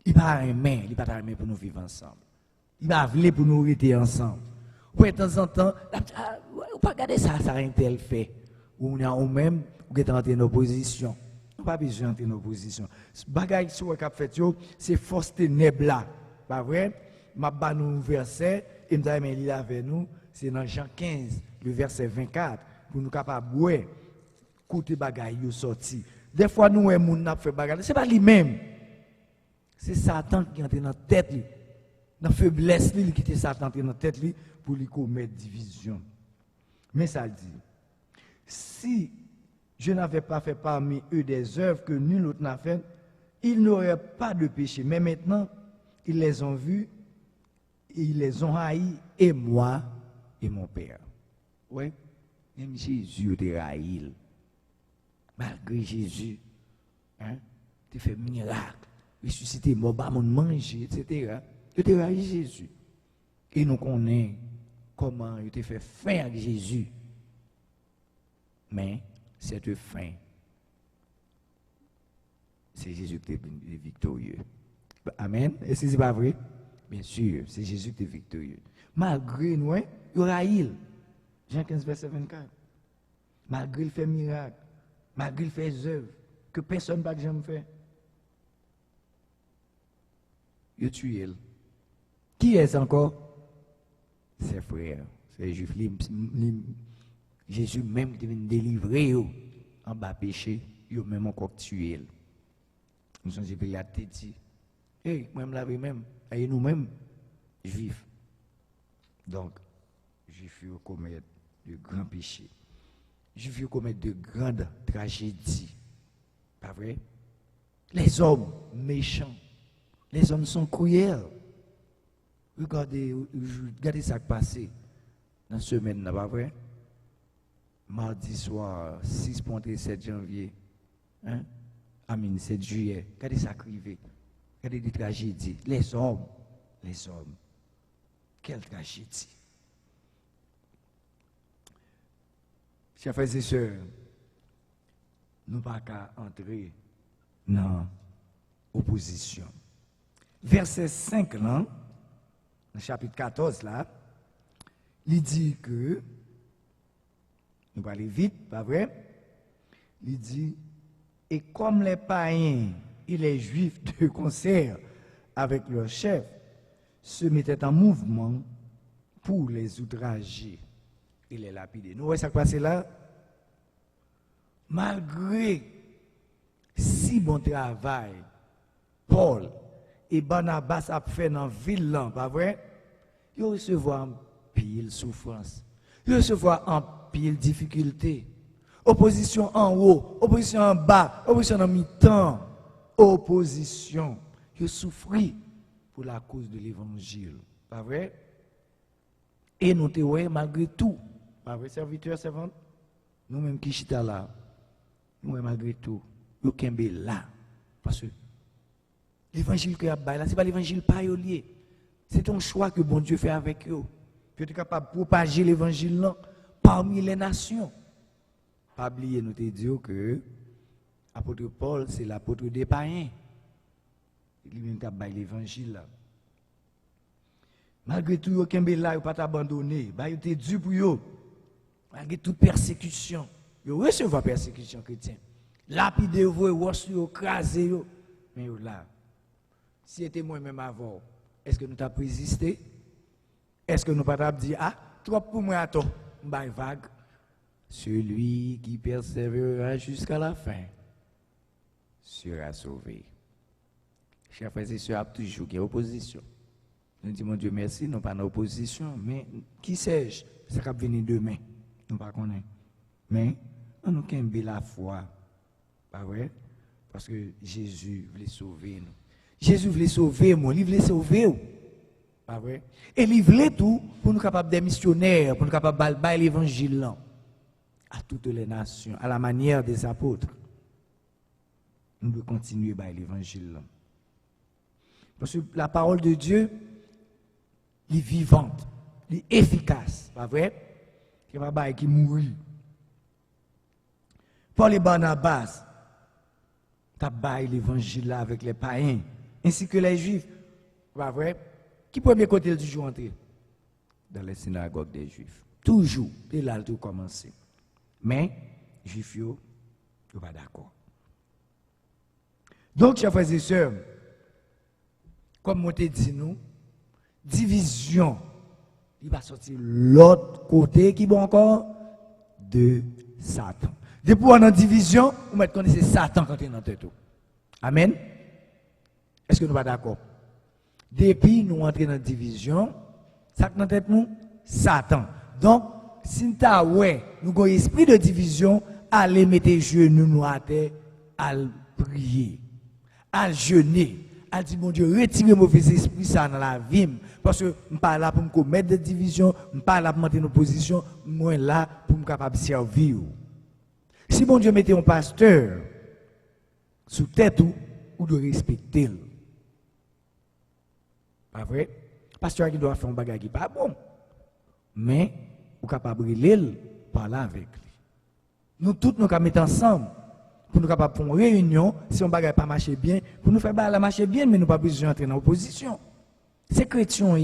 il pas aimer, il pas aimer pour nous vivre ensemble. Il va vouloir pour nous rester ensemble. Pour de temps en temps, on pas regarder ça, ça un tel fait. Ou on même, ou est en opposition. On pas besoin d'entrer en opposition. Ce bagage sur qu'a fait c'est force ténèbres là. Pas vrai? M'a ba nous verset et m'da mais il avec nous, c'est dans Jean 15, le verset 24 pour nous capable ouais côté bagage yo sorti. Des fois nous et moun n'a fait bagage, c'est pas lui-même. C'est Satan qui entre dans tête lui. Dans faiblesse lui qui était Satan entre dans tête lui pour lui commettre division. Mais ça dit si je n'avais pas fait parmi eux des œuvres que nul autre n'a fait, ils n'auraient pas de péché. Mais maintenant, ils les ont vus, ils les ont haïs, et moi et mon Père. Oui, même Jésus te haïs. Malgré Jésus, hein, tu fais miracle, ressuscité, mort, manger, etc. Tu te haïs Jésus. Et nous connaissons comment il te fait fin avec Jésus. Mais cette fin, c'est Jésus qui est victorieux. Amen. Est-ce que ce n'est pas vrai? Bien sûr, c'est Jésus qui est victorieux. Malgré nous, il y aura il. Jean 15, verset 24. Malgré il fait miracle, malgré il fait œuvre, que personne ne va jamais faire. Il tue elle. Qui est-ce encore? Ses frères, ses juifs. Jésus même qui vient délivrer en bas péché, il a même encore tué. Nous sommes dit, hey, même, et nous-mêmes, juifs. Donc, juifs commettent de grands péchés. Juifs commettent de grandes tragédies. Pas vrai? Les hommes méchants, les hommes sont cruels. Regardez ça qui passé dans la semaine, pas vrai? Mardi soir, 6.7 janvier, hein? 7 juillet, regardez ça crivé, regardez des tragédies. Les hommes, quelle tragédie. Chers frères et sœurs, nous ne pouvons pas entrer dans l'opposition. Verset 5, là, dans le chapitre 14, là, il dit que, nous allons aller vite, pas vrai? Il dit, et comme les païens et les juifs de concert avec leur chef se mettaient en mouvement pour les outrager et les lapider. Nous voyons ça qui passe là? Malgré si bon travail, Paul et Barnabas a fait dans la ville là, pas vrai? Ils recevoir en pile souffrance. Ils recevoir en pile difficulté. Opposition en haut, opposition en bas, opposition en mi-temps, opposition. Ils souffrent pour la cause de l'évangile. Pas vrai? Et nous te voyons malgré tout. Pas vrai, serviteur, servante? Nous-mêmes qui chita là, nous malgré tout, nous sommes là. Parce que l'évangile que vous avez là, ce n'est pas l'évangile païolier. C'est un choix que bon Dieu fait avec eux. Vous êtes capable de propager l'évangile là parmi les nations. Pas oublier, nous te disons que l'apôtre Paul, c'est l'apôtre des païens. Il vient de l'évangile là. Malgré tout, vous êtes là, vous pas abandonné. Vous êtes dû pour eux. Malgré toute persécution. Vous recevez la persécution chrétienne. Lapidez vous, vous crasez vous. Mais là, si c'était moi-même avant, est-ce que nous t'avons résisté? Est-ce que nous pas dit, ah, trop pour moi, attends, vague. Celui qui persévérera jusqu'à la fin sera sauvé. chers frères et sœurs, il y a toujours une opposition. Nous disons, mon Dieu, merci, nous pas en opposition, mais qui sais-je, ça va venir demain, nous ne connaissons pas. Mais, on nous a la foi, pas vrai? Parce que Jésus voulait sauver nous. Jésus voulait sauver moi, il voulait sauver nous. Pas vrai? Et il voulait tout pour nous capables des missionnaires, pour nous capables de bâtir l'évangile à toutes les nations, à la manière des apôtres. Nous devons continuer à bâtir l'évangile. Parce que la parole de Dieu, elle est vivante, elle est efficace, pas vrai? Il n'y a pas qui mourit. Paul et Barnabas, tu as bâti l'évangile avec les païens, ainsi que les juifs, pas vrai? Qui premier côté le toujours entrer? Dans les synagogues des juifs. Toujours, et là, tout commencer. Mais, les juifs, ils ne sont pas d'accord. Donc, chers frères et sœurs, comme on t'a dit, nous, division, il va sortir l'autre côté qui va encore de Satan. Depuis on a division, vous mettez connaissez Satan quand il est dans tête. Amen. Est-ce que nous sommes d'accord? Depuis nous entrons dans la division, ça dans tête nous, Satan. Donc, si nous avons un esprit de division, allez mettre les genoux nous à terre, à prier, à jeûner. A dit, mon Dieu, retirez mauvais esprit ça dans la vie. Parce que je ne suis pas là pour me commettre des divisions, je ne suis pas là pour monter nos positions, je suis là pour me capable de servir. Si mon Dieu mettait un pasteur sous tête ou de respecter. Pas vrai? Pasteur qui doit faire un bagage qui n'est pas bon. Mais, vous êtes capable de briller, parler avec lui. Nous tous, nous mettre ensemble. Pour nous capables faire une réunion, si on ne pas marcher bien, pour nous faire la marcher bien, mais nous pas besoin d'entrer dans l'opposition. C'est chrétien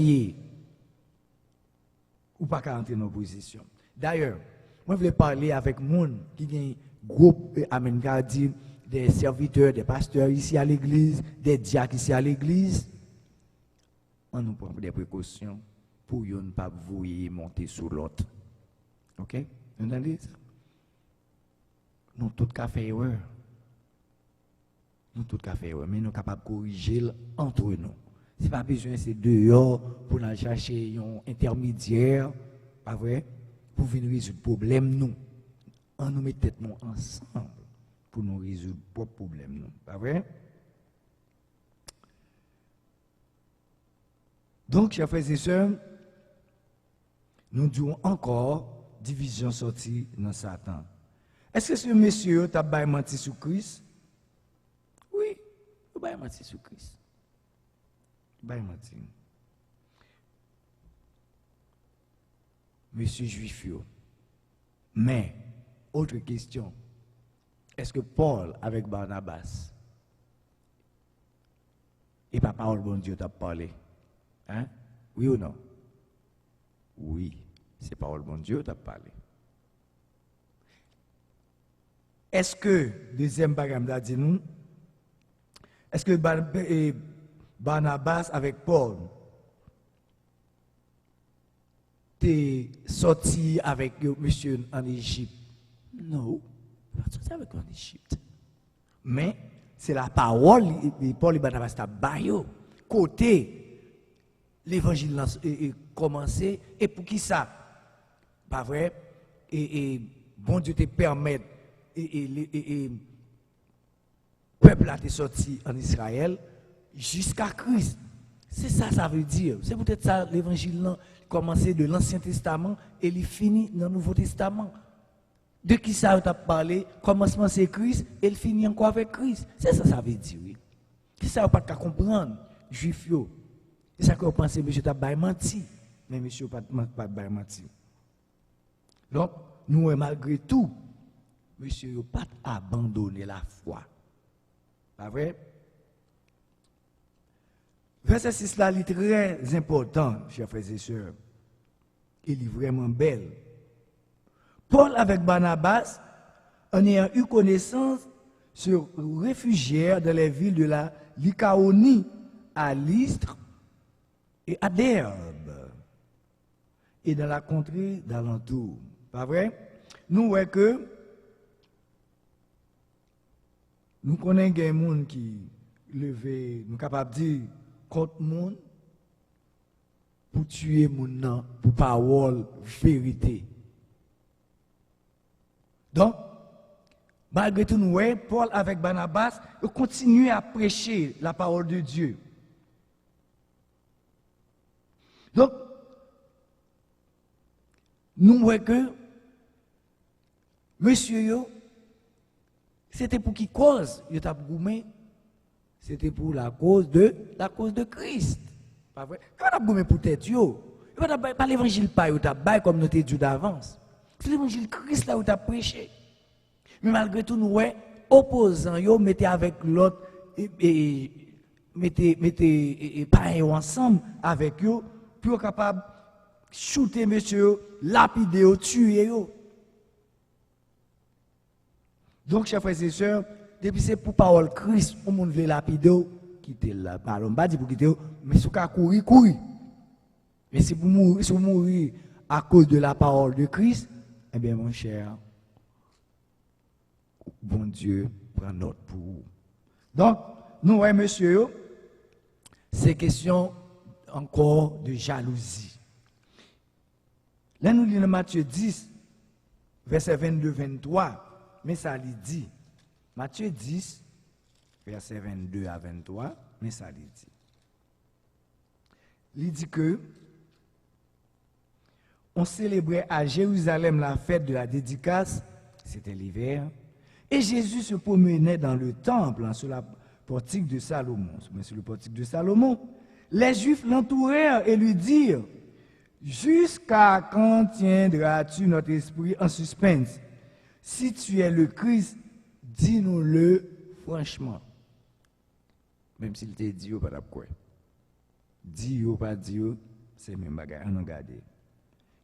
ou pas qu'à entrer dans l'opposition. D'ailleurs, moi je voulais parler avec moun qui a un groupe Amen Gardi, des serviteurs, des pasteurs ici à l'église, des diacres ici à l'église. On nous prend des précautions pour ne pas vouer monter sur l'autre. OK? Vous entendez ça? Nous tous cas fait erreur. Nous tous cas fait erreur, mais nous sommes capables de corriger entre nous. Si pas besoin c'est dehors pour nous chercher un intermédiaire, pas vrai, pour venir résoudre le problème nous. On nous met tête nous ensemble pour nous résoudre le propre problème nous, pas vrai? Donc, chers frères et sœurs, nous disons encore division sortie dans Satan. Est-ce que ce monsieur t'a menti sur Christ? Oui, il a menti sur Christ. Il a menti. Monsieur juif. Mais, autre question. Est-ce que Paul avec Barnabas, et pas parole bon Dieu t'a parlé? Hein? Oui ou non? Oui, c'est parole bon Dieu t'a parlé. Est-ce que, deuxième bagage, dit nous, est-ce que Barnabas avec Paul t'es sorti avec monsieur en Égypte? Non, pas sorti avec en Égypte. Mais c'est la parole de Paul et Barnabas t'a baillé côté l'évangile a commencé et pour qui ça? Pas vrai? Et bon Dieu te permet et peuple a été sorti en Israël jusqu'à Christ. C'est ça, ça veut dire. C'est peut-être ça l'évangile commencé de l'Ancien Testament et il finit dans le Nouveau Testament. De qui ça a parlé? Commencement c'est Christ et il finit encore avec Christ. C'est ça, ça veut dire. Oui. C'est ça, vous ne pouvez pas comprendre, juif. C'est ça que vous pensez, monsieur, tu as menti. Mais monsieur, pas menti. Donc, nous, malgré tout, monsieur, n'a pas abandonné la foi. Pas vrai? Verset 6 là, il est très important, chers frères et sœurs. Il est vraiment belle. Paul avec Barnabas, en ayant eu connaissance, se réfugièrent dans les villes de la Lycaonie, à Lystre et à Derbe, et dans la contrée d'alentour. Pas vrai? Nous voyons que nous connaissons des gens qui lever, nous capables de dire contre monde pour tuer mon pour parole vérité. Donc, malgré tout, nous voyons Paul avec Barnabas, ils continuent à prêcher la parole de Dieu. Donc, nous voyons que monsieur, c'était pour qui cause? Il t'a goumé. C'était pour la cause de Christ. Pas vrai? Il va goumé pour tête yo. Il va pas l'évangile pas il t'a bail comme nous t'ai dit d'avance. C'est l'évangile Christ là où t'a prêché. Mais malgré tout nous ouais opposants yo mettez avec l'autre et mettez pas ensemble avec eux pour capable shooter monsieur, lapider yo, tuer yo. Donc, chers frères et sœurs, depuis c'est pour parole Christ, on monde veut lapider, quitter la parole. On ne pas dire pour quitter, mais si vous courir. Mais si vous mourir à cause de la parole de Christ, eh bien, mon cher, bon Dieu prend note pour vous. Donc, nous, ouais, monsieur, c'est question encore de jalousie. Là, nous lisons Matthieu 10, verset 22-23. Mais ça lui dit, Matthieu 10, verset 22 à 23, mais ça lui dit. Il dit que on célébrait à Jérusalem la fête de la dédicace, c'était l'hiver, et Jésus se promenait dans le temple, sur la portique de Salomon. Mais sur le portique de Salomon, les Juifs l'entourèrent et lui dirent, jusqu'à quand tiendras-tu notre esprit en suspense? Si tu es le Christ, dis-nous-le franchement. Même s'il te dit, pas quoi. Dis ou pas dit, c'est même bagarre. On regarde.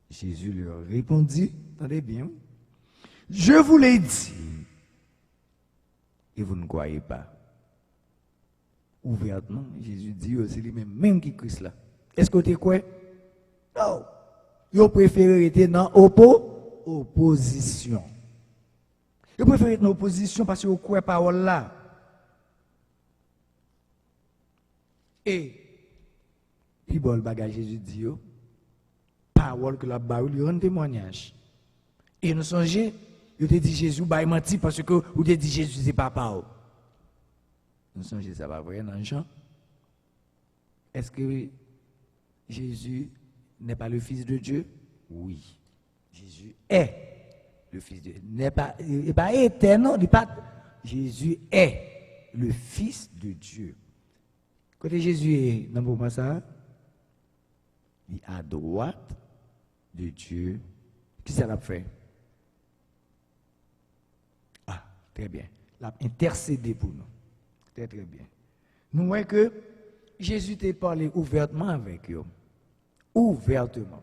Jésus leur répondit, attendez bien, je vous l'ai dit, et vous ne croyez pas. Ouvertement, Jésus dit, c'est lui-même, même qui Christ là. Est-ce que tu crois? Non. Vous préférez être dans opposition. Vous préférez être en opposition parce que vous croyez parole là. Et, puis bon, le bagage Jésus dit, parole que la baoule, il rend témoignage. Et nous songez, vous avez dit Jésus, bah il menti parce que vous avez dit Jésus, c'est papa. Nous songez, ça va vrai dans Jean. Est-ce que Jésus n'est pas le Fils de Dieu? Oui. Jésus est le Fils de Dieu. Il n'est pas éternel, Jésus est le Fils de Dieu. Côté Jésus est dans le moment ça, il est à droite de Dieu. Qu'est-ce qu'il a fait? Ah, très bien. Il a intercédé pour nous. Très, très bien. Nous voyons que Jésus t'a parlé ouvertement avec eux. Ouvertement.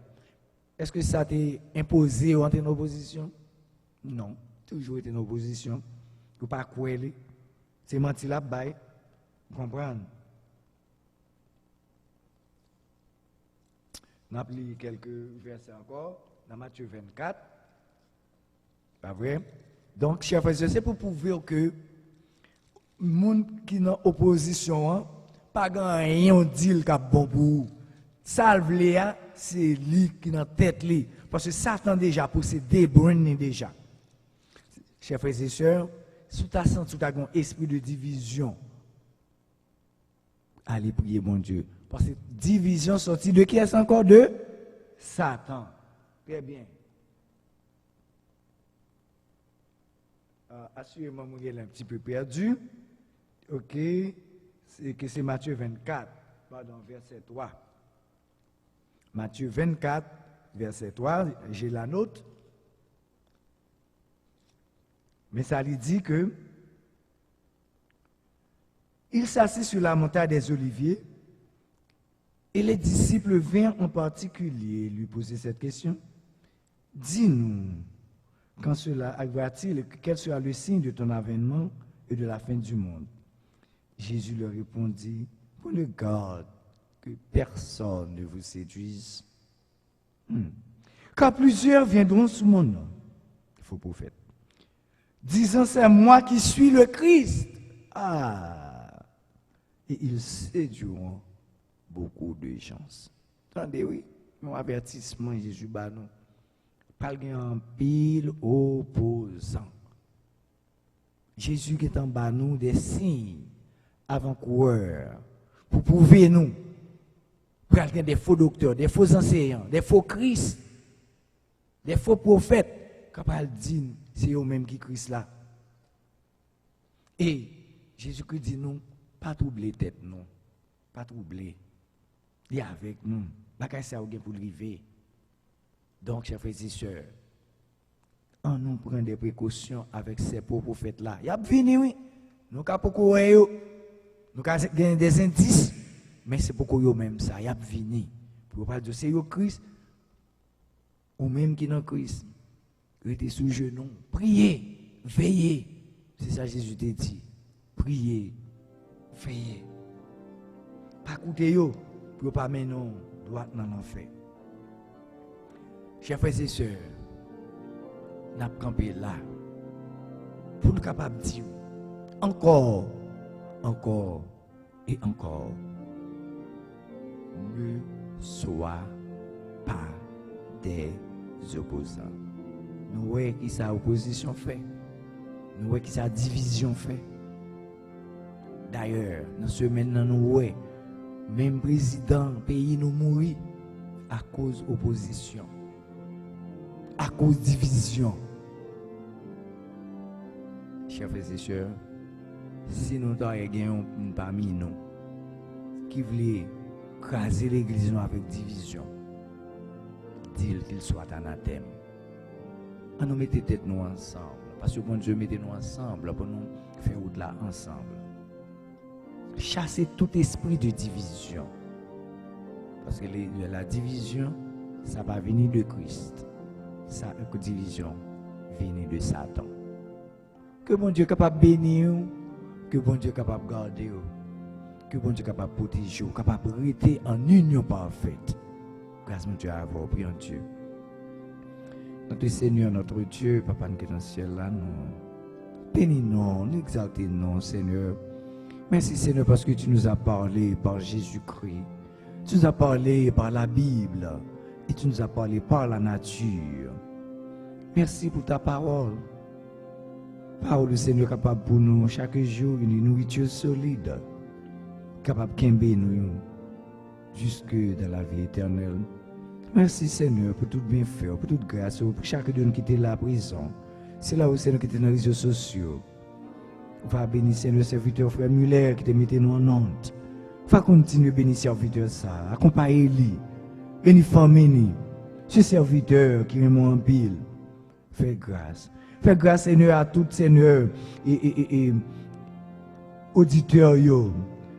Est-ce que ça t'a imposé ou entre en opposition? Non. Toujours été en opposition. Vous ne pas croire. C'est menti là-bas. Vous comprenez? On a lu quelques versets encore dans Matthieu 24. Pas vrai? Donc, chers frères et sœurs, c'est pour prouver que les gens qui sont en opposition, pas rien dit qui est bon pour vous. Salve c'est lui qui est dans la tête. Parce que Satan déjà possédé Brunny déjà. Chers frères et sœurs, si tu as senti un esprit de division, allez prier mon Dieu. Parce que division sortie de qui est-ce encore? De Satan. Très bien. Assurément, moi, il est un petit peu perdu. Ok. C'est Matthieu 24, pardon, verset 3. Matthieu 24, verset 3, j'ai la note. Mais ça lui dit que il s'assit sur la montagne des Oliviers et les disciples vinrent en particulier lui poser cette question. Dis-nous, quand cela arrivera-t-il, quel sera le signe de ton avènement et de la fin du monde? Jésus leur répondit, prenez garde que personne ne vous séduise. Car plusieurs viendront sous mon nom, faux prophète, disant c'est moi qui suis le Christ. Ah, et ils séduiront beaucoup de gens. Attendez, oui, mon avertissement, Jésus, bah nous. Pas un pile opposant. Jésus qui est en bas nous des signes avant-coureurs pour prouver nous. Pour quelqu'un des faux docteurs, des faux enseignants, des faux Christ, des faux prophètes, capables de dire c'est eux-mêmes qui Christ là. Et Jésus-Christ dit non, pas troubler tête non, pas troubler. Il est avec nous. Bagay ça ou bien pour arriver. Donc, chers frères et sœurs, on nous prend des précautions avec ces pauvres prophètes-là. Il y a venu, oui. Nous avons beaucoup nous avons des indices, mais c'est pour eux même ça. Il y a venu. Pour pas dire c'est eux Christ, ou même qui dans Christ, restez sous genou, priez, veillez. C'est ça que Jésus t'a dit. Priez, veillez. Pas écouter eux, pour pas mener nous droit dans l'enfer. Chers frères et sœurs, nous avons campé là pour nous capables de dire encore et encore. Ne sois pas des opposants. Nous voyons qui sa opposition fait. Nous voyons qui sa division fait. D'ailleurs, dans ce moment, nous voyons même président pays nous mourit à cause opposition. À cause de division. Chers frères et sœurs, si nous avons parmi nous qui voulait craser l'église avec division, dit qu'il soit anathème. On nous mettez tête nous ensemble. Parce que bon Dieu mettez nous ensemble pour nous faire route là ensemble. Chasser tout esprit de division. Parce que la division, ça va venir de Christ. Ça, division vient de Satan. Que bon Dieu est capable de bénir, que bon Dieu est capable de garder, que bon Dieu est capable de protéger, capable de rester en union parfaite. Grâce à Dieu à vous, prions Dieu. Notre Seigneur, notre Dieu, Papa qui est dans le ciel là, nous bénissons, nous exaltons, Seigneur. Merci Seigneur parce que tu nous as parlé par Jésus-Christ. Tu nous as parlé par la Bible. Et tu nous as parlé par la nature. Merci pour ta parole. Parole du Seigneur capable pour nous chaque jour une nourriture solide. Capable de nous jusque dans la vie éternelle. Merci Seigneur pour tout bien faire, pour toute grâce, pour chacun de nous qui était là à la prison. C'est là où Seigneur qui était dans les réseaux sociaux. Va bénir Seigneur serviteur frère Muller qui te mettait nous en honte. Va continuer à bénir serviteur ça, accompagner lui. Bénis famille, ce serviteur qui est en pile. Fais grâce. Fais grâce, Seigneur, à tous, Seigneur, et auditeurs.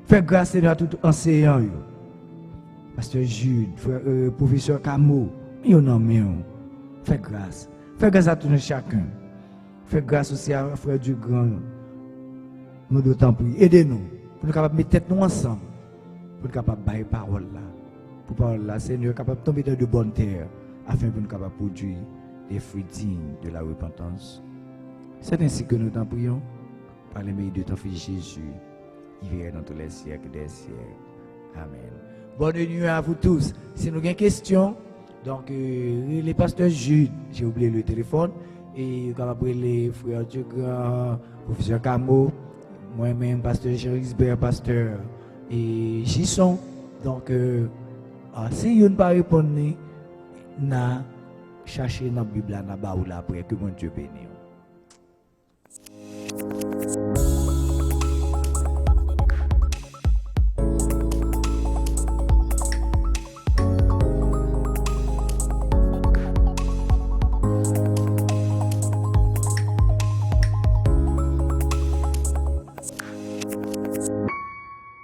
Fais grâce, Seigneur, à tous enseignants. Pasteur Jude, professeur Camo, fais grâce. Fais grâce à tous chacun. Fais grâce aussi à frère du grand. Nous d'autant plus. Aidez-nous pour nous capables de mettre tête nous ensemble. Pour nous capables de bailler parole là. Pour parole là, Seigneur, capable de tomber dans de bonnes terres afin que nous capables de produire des fruits dignes de la repentance. C'est ainsi que nous t'en prions par le mérite de ton Fils Jésus, qui vient dans tous les siècles des siècles. Amen. Bonne nuit à vous tous. Si nous avons des questions, donc les pasteurs Jude, j'ai oublié le téléphone, et capable les frères du grand, professeur Camo, moi-même, pasteur Gérisbert, pasteur et Gisson. Donc, si vous ne pas répondre, na chercher dans la Bible, na baoul après que mon Dieu bénisse.